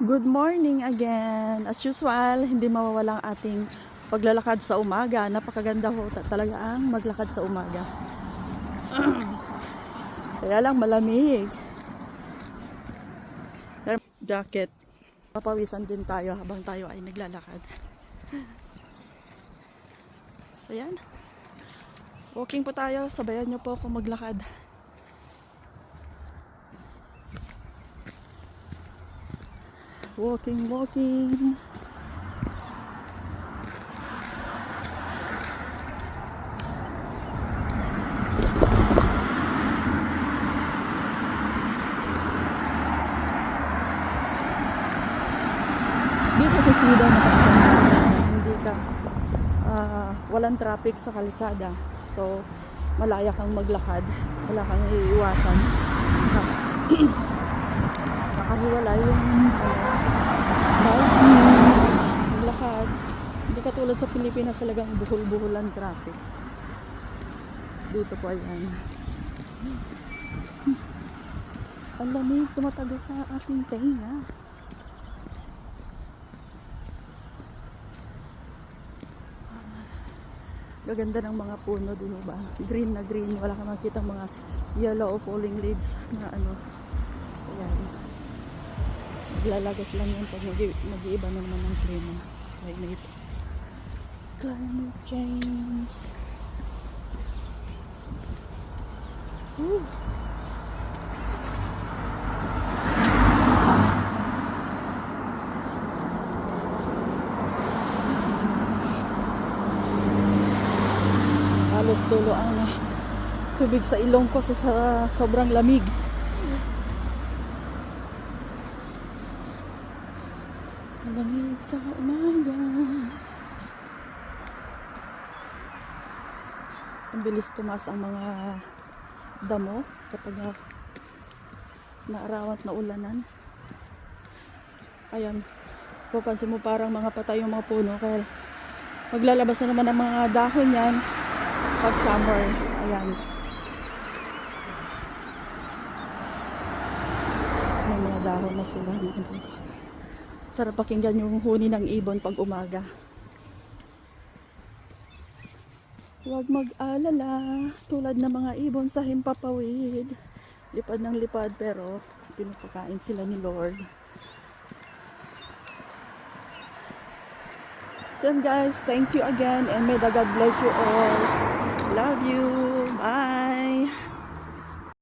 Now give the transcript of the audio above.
Good morning again. As usual, hindi mawawalang ating paglalakad sa umaga. Napakaganda ho talaga ang maglakad sa umaga. Kaya lang malamig. Jacket. Papawisan din tayo habang tayo ay naglalakad. So yan. Walking po tayo. Sabayan niyo po ako maglakad. Walking. Dito sa Sweden, napakaganda po talaga. Hindi ka, walang traffic sa kalsada. So, malaya kang maglakad. Wala kang iiwasan. Saka, nakahiwalay yung biking, maglakad. Hindi katulad sa Pilipinas talagang buhol-buholan traffic. Dito po ayan. Ang lamig, tumatago sa aking tainga. Gaganda ng mga puno, di ba? Green na green, wala kang makikita mga yellow o falling leaves na ano. Ayan. Maglalagas lang yan pag mag-iiba naman ng klima. Climate change. Woo! Halos tulo ang tubig sa ilong ko sa sobrang lamig. Ang lamig sa umaga. Ang bilis tumaas ang mga damo kapag naarawan na ulanan. Ayan, papansin mo parang mga patay yung mga puno kaya maglalabas na naman ang mga dahon yan pag summer. Ayan, may mga dahon na sila. Sarap pakinggan yung huni ng ibon pag umaga. Huwag mag-alala, tulad ng mga ibon sa himpapawid. Lipad ng lipad pero pinapakain sila ni Lord. Then guys, thank you again and may the God bless you all. Love you. Bye.